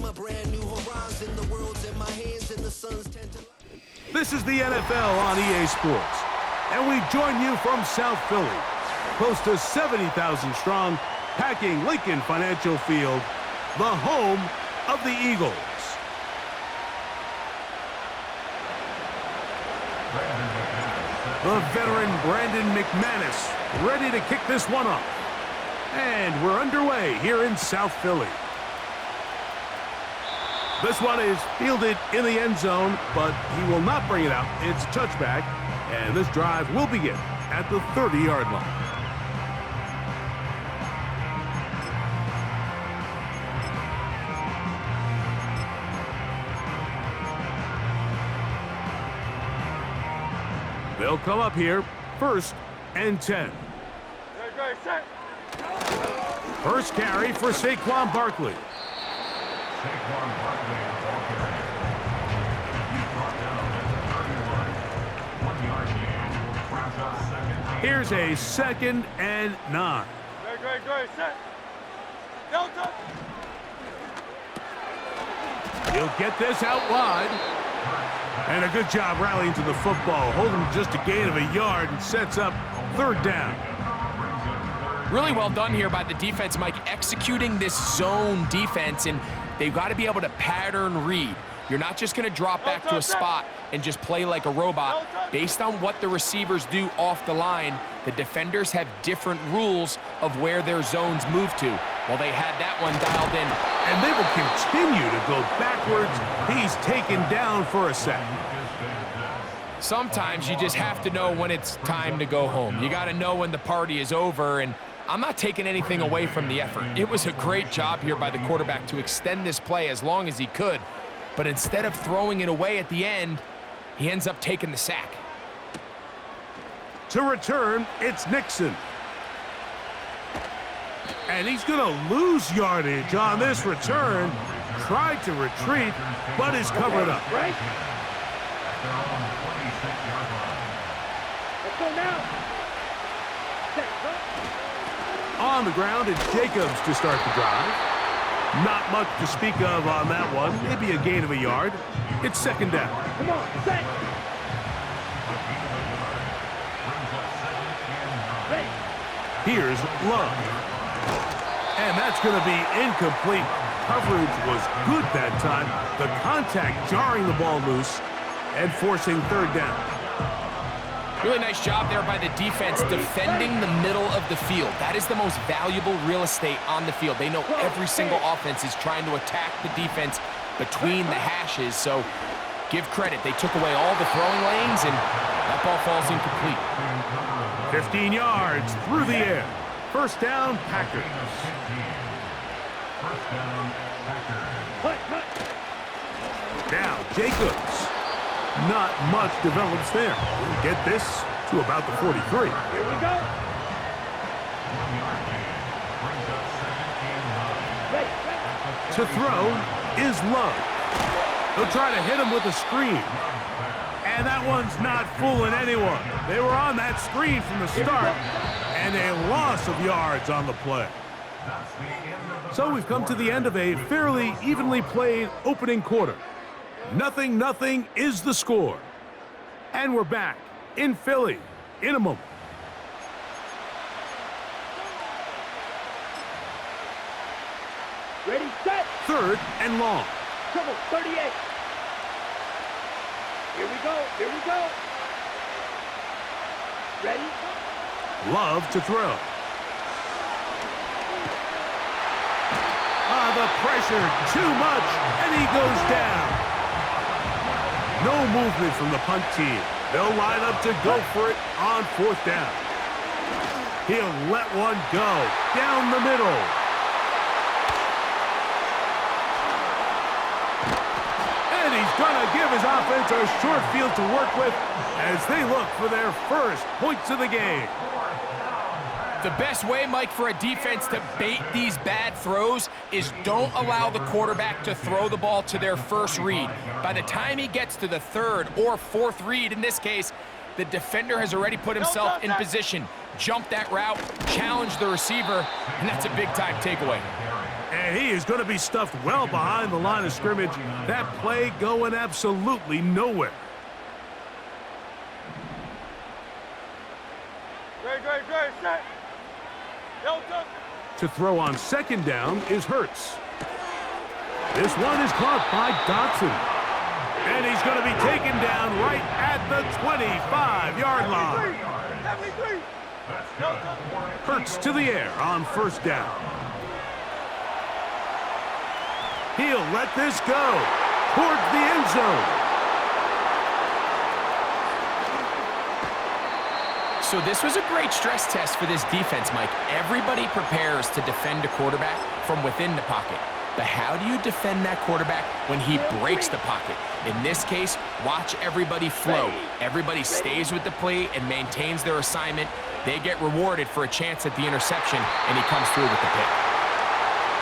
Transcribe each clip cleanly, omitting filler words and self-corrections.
a brand new horizon. The world's in my hands and the sun's tend to... This is the NFL on EA Sports, and we join you from South Philly, close to 70,000 strong, packing Lincoln Financial Field, the home of the Eagles. The veteran Brandon McManus ready to kick this one off. And we're underway here in South Philly. This one is fielded in the end zone, but he will not bring it out. It's a touchback, and this drive will begin at the 30-yard line. They'll come up here, 1st and 10. First carry for Saquon Barkley. Here's a 2nd and 9. He'll get this out wide. And a good job rallying to the football. Holding just a gain of a yard and sets up 3rd down. Really well done here by the defense, Mike, executing this zone defense, and they've got to be able to pattern read. You're not just going to drop back to a spot and just play like a robot. Based on what the receivers do off the line, the defenders have different rules of where their zones move to. Well, they had that one dialed in. And they will continue to go backwards. He's taken down for a sack. Sometimes you just have to know when it's time to go home. You got to know when the party is over, and I'm not taking anything away from the effort. It was a great job here by the quarterback to extend this play as long as he could. But instead of throwing it away at the end, he ends up taking the sack. To return, it's Nixon. And he's going to lose yardage on this return. Tried to retreat, but is covered up. Let's go now. On the ground, it's Jacobs to start the drive. Not much to speak of on that one. Maybe a gain of a yard. It's 2nd down. Come on, set. Here's Love. And that's going to be incomplete. Coverage was good that time. The contact jarring the ball loose and forcing 3rd down. Really nice job there by the defense defending the middle of the field. That is the most valuable real estate on the field. They know every single offense is trying to attack the defense between the hashes, so give credit. They took away all the throwing lanes, and that ball falls incomplete. 15 yards through the air. 1st down, Packers. Now, Jacobs. Not much develops there. We'll get this to about the 43. Here we go. To throw is Love. They'll try to hit him with a screen. And that one's not fooling anyone. They were on that screen from the start, and a loss of yards on the play. So we've come to the end of a fairly evenly played opening quarter. 0-0 is the score. And we're back in Philly in a moment. Ready, set. 3rd and long. Trouble, 38. Here we go, here we go. Ready? Love to throw. The pressure, too much, and he goes down. No movement from the punt team. They'll line up to go for it on 4th down. He'll let one go down the middle. And he's going to give his offense a short field to work with as they look for their first points of the game. The best way, Mike, for a defense to bait these bad throws is don't allow the quarterback to throw the ball to their first read. By the time he gets to the 3rd or 4th read, in this case, the defender has already put himself in position, jumped that route, challenged the receiver, and that's a big-time takeaway. And he is going to be stuffed well behind the line of scrimmage. That play going absolutely nowhere. Great, set. To throw on second down is Hurts. This one is caught by Dotson. And he's going to be taken down right at the 25-yard line. Hurts to the air on first down. He'll let this go towards the end zone. So this was a great stress test for this defense, Mike. Everybody prepares to defend a quarterback from within the pocket. But how do you defend that quarterback when he breaks the pocket? In this case, watch everybody flow. Everybody stays with the play and maintains their assignment. They get rewarded for a chance at the interception, and he comes through with the pick.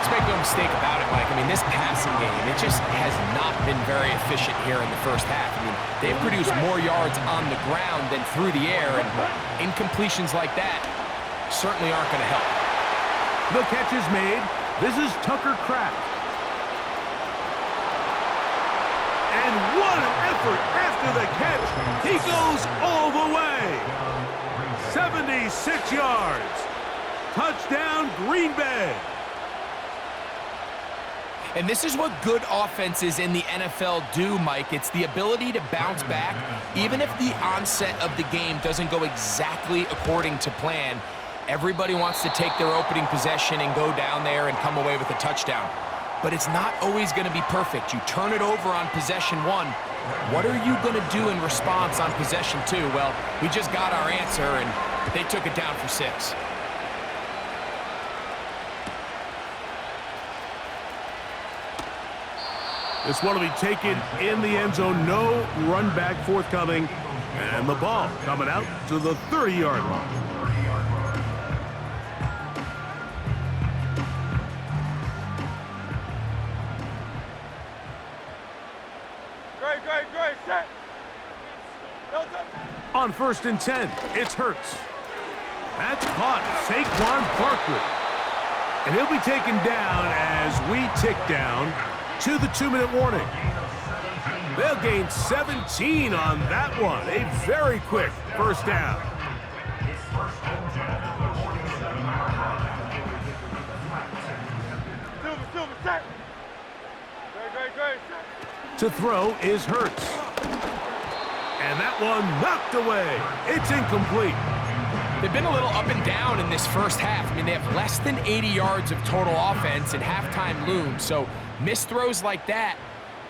Let's make no mistake about it, Mike. I mean, this passing game, it just has not been very efficient here in the first half. I mean, they've produced more yards on the ground than through the air, and incompletions like that certainly aren't going to help. The catch is made. This is Tucker Kraft. And what an effort after the catch. He goes all the way. 76 yards. Touchdown, Green Bay. And this is what good offenses in the NFL do, Mike. It's the ability to bounce back, even if the onset of the game doesn't go exactly according to plan. Everybody wants to take their opening possession and go down there and come away with a touchdown. But it's not always going to be perfect. You turn it over on possession one. What are you going to do in response on possession two? Well, we just got our answer, and they took it down for 6. This one will be taken in the end zone. No run back forthcoming. And the ball coming out to the 30-yard line. Great, set. On first and 10, it's Hurts. That's caught, Saquon Barkley. And he'll be taken down as we tick down to the 2-minute warning. They'll gain 17 on that one. A very quick first down. Silver, set. Great, set. To throw is Hurts. And that one knocked away. It's incomplete. They've been a little up and down in this first half. I mean, they have less than 80 yards of total offense and halftime looms. So missed throws like that,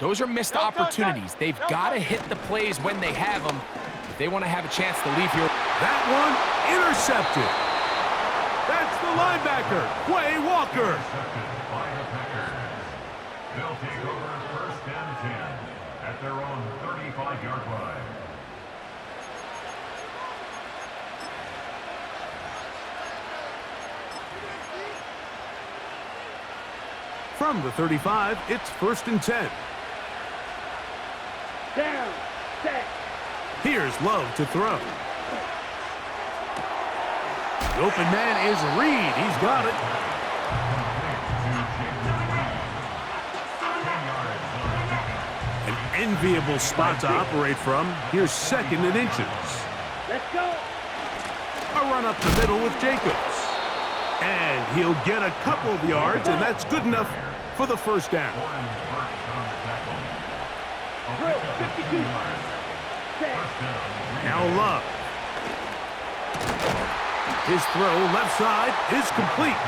those are missed opportunities. They've got to hit the plays when they have them if they want to have a chance to leave here. That one intercepted. That's the linebacker, Quay Walker. They'll take over first and 10 at their own 35-yard line. From the 35, it's first and 10. Down, set. Here's Love to throw. The open man is Reed. He's got it. An enviable spot to operate from. Here's second and inches. Let's go. A run up the middle with Jacobs. And he'll get a couple of yards, and that's good enough for the first down. Drill, 52. Set. Now Love. His throw left side is complete.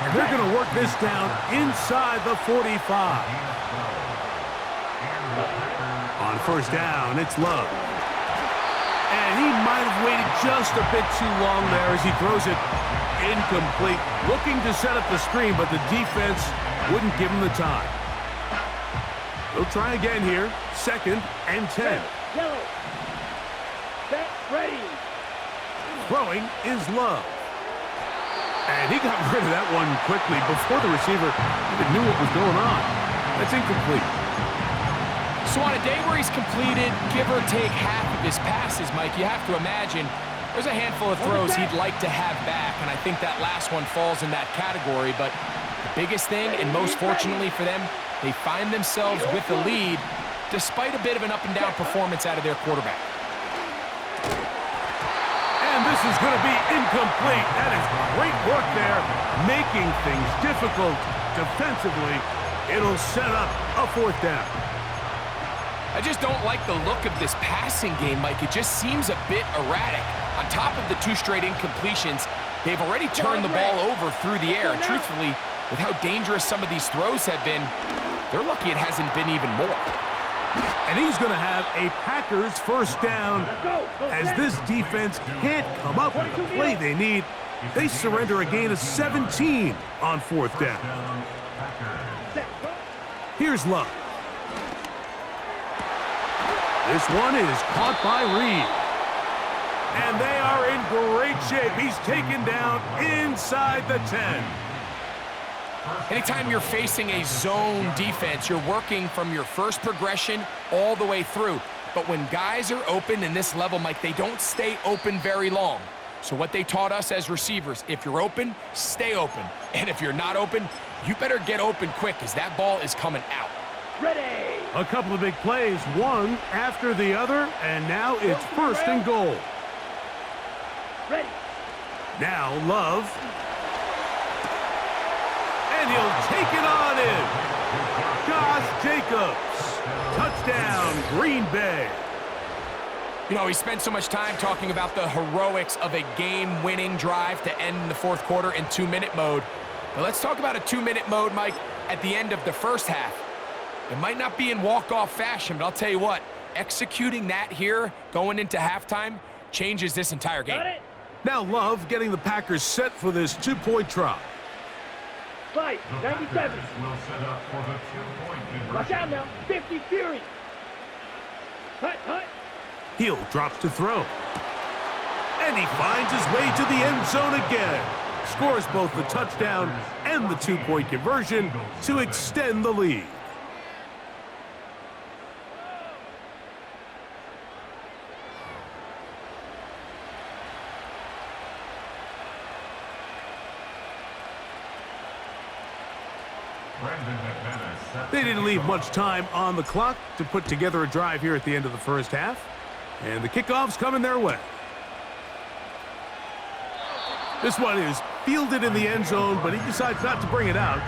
And they're going to work this down inside the 45. On first down, it's Love. And he might have waited just a bit too long there as he throws it incomplete. Looking to set up the screen, but the defense wouldn't give him the time. They'll try again here. Second and 10. Yellow. Set, ready. Throwing is Love. And he got rid of that one quickly before the receiver even knew what was going on. That's incomplete. So on a day where he's completed, give or take half of his passes, Mike, you have to imagine there's a handful of throws he'd like to have back, and I think that last one falls in that category, but the biggest thing, and most fortunately for them, they find themselves with the lead despite a bit of an up-and-down performance out of their quarterback. And this is going to be incomplete. That is great work there, making things difficult defensively. It'll set up a 4th down. I just don't like the look of this passing game, Mike. It just seems a bit erratic. On top of the 2 straight incompletions, they've already turned the ball over through the air. And truthfully, with how dangerous some of these throws have been, they're lucky it hasn't been even more. And he's going to have a Packers 1st down. As this defense can't come up with the play they need, they surrender a gain of 17 on 4th down. Here's Love. This one is caught by Reed. And they are in great shape. He's taken down inside the 10. Anytime you're facing a zone defense, you're working from your first progression all the way through. But when guys are open in this level, Mike, they don't stay open very long. So what they taught us as receivers, if you're open, stay open. And if you're not open, you better get open quick because that ball is coming out. Ready. A couple of big plays, one after the other, and now it's 1st and goal. Ready. Now Love. And he'll take it on in. Josh Jacobs. Touchdown, Green Bay. You know, we spent so much time talking about the heroics of a game-winning drive to end the 4th quarter in 2-minute mode. But let's talk about a 2-minute mode, Mike, at the end of the 1st half. It might not be in walk-off fashion, but I'll tell you what, executing that here going into halftime changes this entire game. Got it. Now Love getting the Packers set for this 2-point try. Fight. 97. Will set up for the 2-point conversion. Watch out now. 50 Fury. Hut, hut. Hill drops to throw. And he finds his way to the end zone again. Scores both the touchdown and the 2-point conversion to extend the lead. They didn't leave much time on the clock to put together a drive here at the end of the 1st half. And the kickoff's coming their way. This one is fielded in the end zone, but he decides not to bring it out.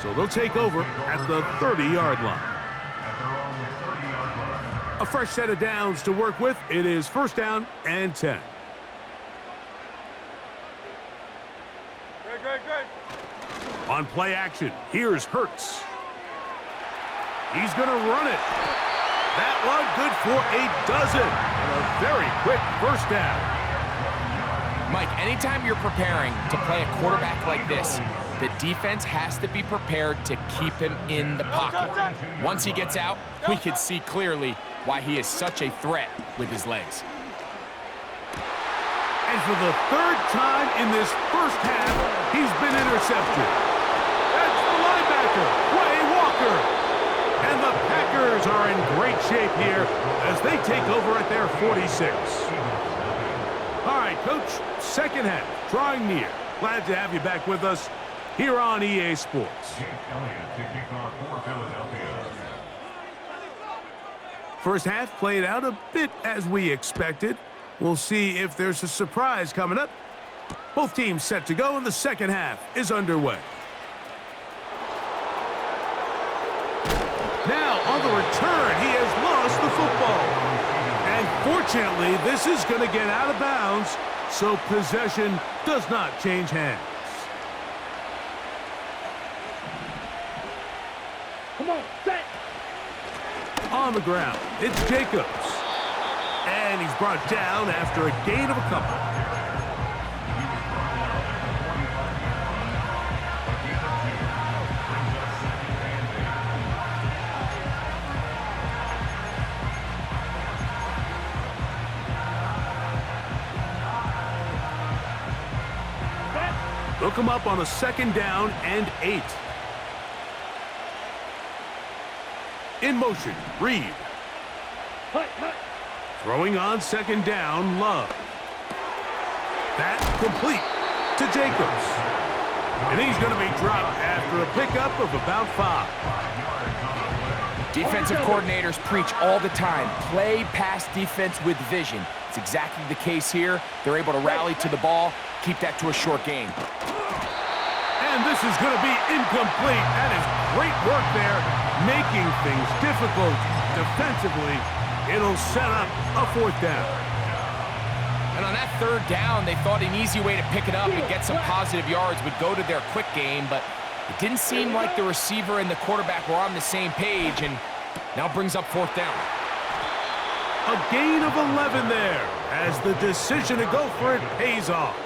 So they'll take over at the 30-yard line. A fresh set of downs to work with. It is 1st down and 10. On play action, here's Hurts. He's going to run it. That one good for a dozen. And a very quick 1st down. Mike, anytime you're preparing to play a quarterback like this, the defense has to be prepared to keep him in the pocket. Once he gets out, we can see clearly why he is such a threat with his legs. And for the 3rd time in this 1st half, he's been intercepted. That's the linebacker, Quay Walker. And the Packers are in great shape here as they take over at their 46. All right, Coach, 2nd half, drawing near. Glad to have you back with us here on EA Sports. 1st half played out a bit as we expected. We'll see if there's a surprise coming up. Both teams set to go, and the 2nd half is underway. Now, on the return, he has lost the football. And fortunately, this is going to get out of bounds, so possession does not change hands. Come on, set. On the ground, it's Jacobs. And he's brought down after a gain of a couple. They'll come up on a 2nd down and 8. In motion, Reed. Hut, hut. Throwing on 2nd down, Love. That complete to Jacobs. And he's going to be dropped after a pickup of about 5. Defensive coordinators preach all the time, play pass defense with vision. It's exactly the case here. They're able to rally to the ball, keep that to a short game. And this is going to be incomplete. That is great work there, making things difficult defensively. It'll set up a 4th down. And on that 3rd down, they thought an easy way to pick it up and get some positive yards would go to their quick game, but it didn't seem like the receiver and the quarterback were on the same page, and now brings up 4th down. A gain of 11 there as the decision to go for it pays off.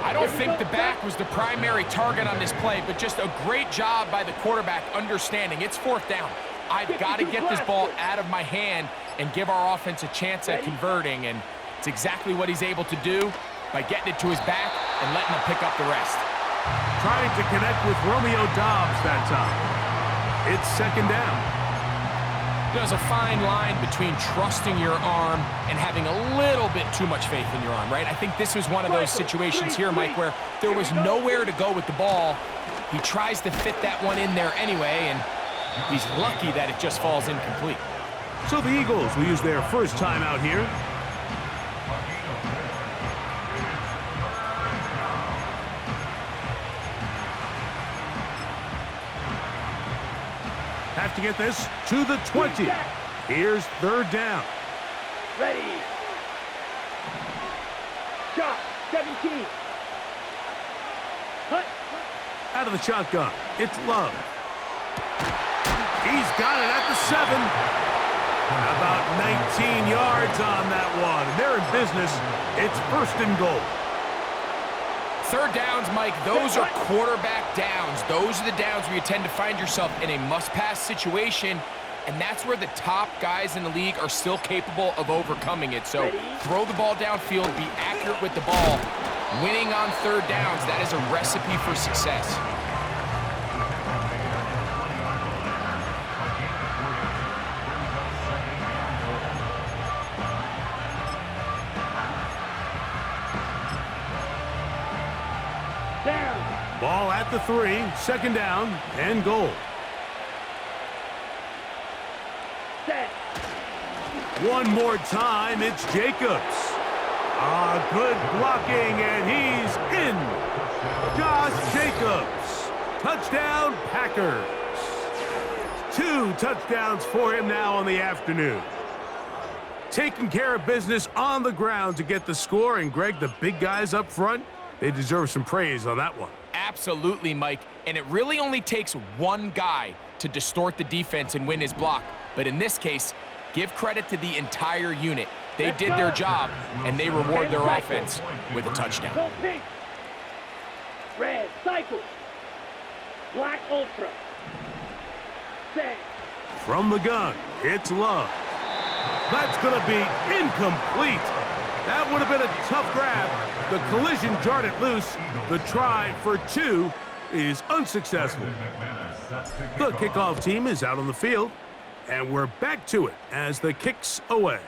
I don't think the back was the primary target on this play, but just a great job by the quarterback understanding it's 4th down. I've got to get this ball out of my hand and give our offense a chance at converting, and it's exactly what he's able to do by getting it to his back and letting him pick up the rest. Trying to connect with Romeo Doubs that time. It's 2nd down. There's a fine line between trusting your arm and having a little bit too much faith in your arm, right? I think this was one of those situations here, Mike, where there was nowhere to go with the ball. He tries to fit that one in there anyway, and he's lucky that it just falls incomplete. So the Eagles will use their first time out here. Have to get this to the 20. Here's 3rd down. Ready. Shot. 17. Cut. Out of the shotgun, it's Love. He's got it at the 7. About 19 yards on that one. They're in business. It's 1st and goal. 3rd downs, Mike, those are quarterback downs. Those are the downs where you tend to find yourself in a must-pass situation, and that's where the top guys in the league are still capable of overcoming it. So throw the ball downfield, be accurate with the ball. Winning on 3rd downs, that is a recipe for success. Ball at the 3, 2nd down, and goal. Set. One more time, it's Jacobs. Good blocking, and he's in. Josh Jacobs. Touchdown, Packers. 2 touchdowns for him now on the afternoon. Taking care of business on the ground to get the score, and Greg, the big guys up front, they deserve some praise on that one. Absolutely, Mike. And it really only takes one guy to distort the defense and win his block. But in this case, give credit to the entire unit. They did their job, and they reward their offense with a touchdown. Go pink. Red. Cycle. Black Ultra. Set. From the gun, it's Love. That's going to be incomplete. That would have been a tough grab. The collision jarred it loose. The try for 2 is unsuccessful. The kickoff team is out on the field, and we're back to it as the kick's away.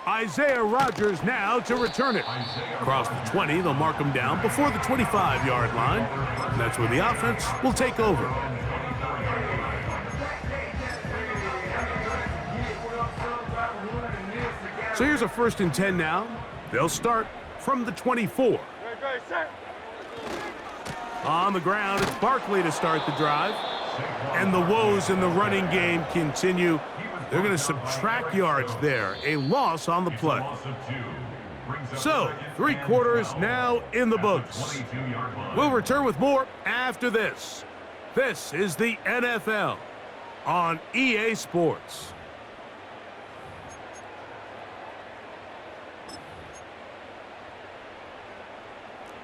Isaiah Rodgers now to return it. Across the 20, they'll mark him down before the 25-yard line. And that's where the offense will take over. So here's a 1st and 10 now. They'll start from the 24. On the ground, it's Barkley to start the drive. And the woes in the running game continue. They're going to subtract yards there. A loss on the play. So, 3 quarters now in the books. We'll return with more after this. This is the NFL on EA Sports.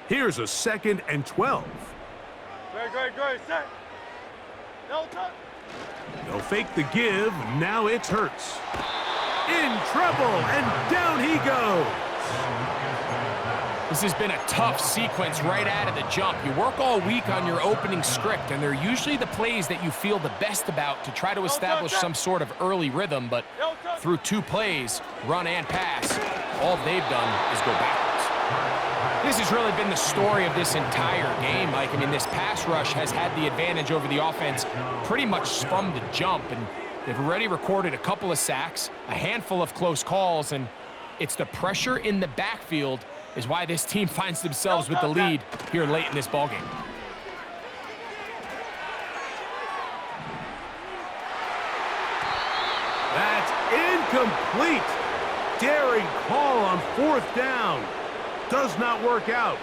Here's a 2nd and 12. Great. Set. They'll fake the give. Now it's Hurts. In trouble, and down he goes. This has been a tough sequence right out of the jump. You work all week on your opening script, and they're usually the plays that you feel the best about to try to establish some sort of early rhythm, but through 2 plays, run and pass, all they've done is go backwards. This has really been the story of this entire game, Mike. I mean, this pass rush has had the advantage over the offense pretty much from the jump, and they've already recorded a couple of sacks, a handful of close calls, and it's the pressure in the backfield is why this team finds themselves with the lead here late in this ballgame. That's incomplete. Daring call on 4th down. Does not work out.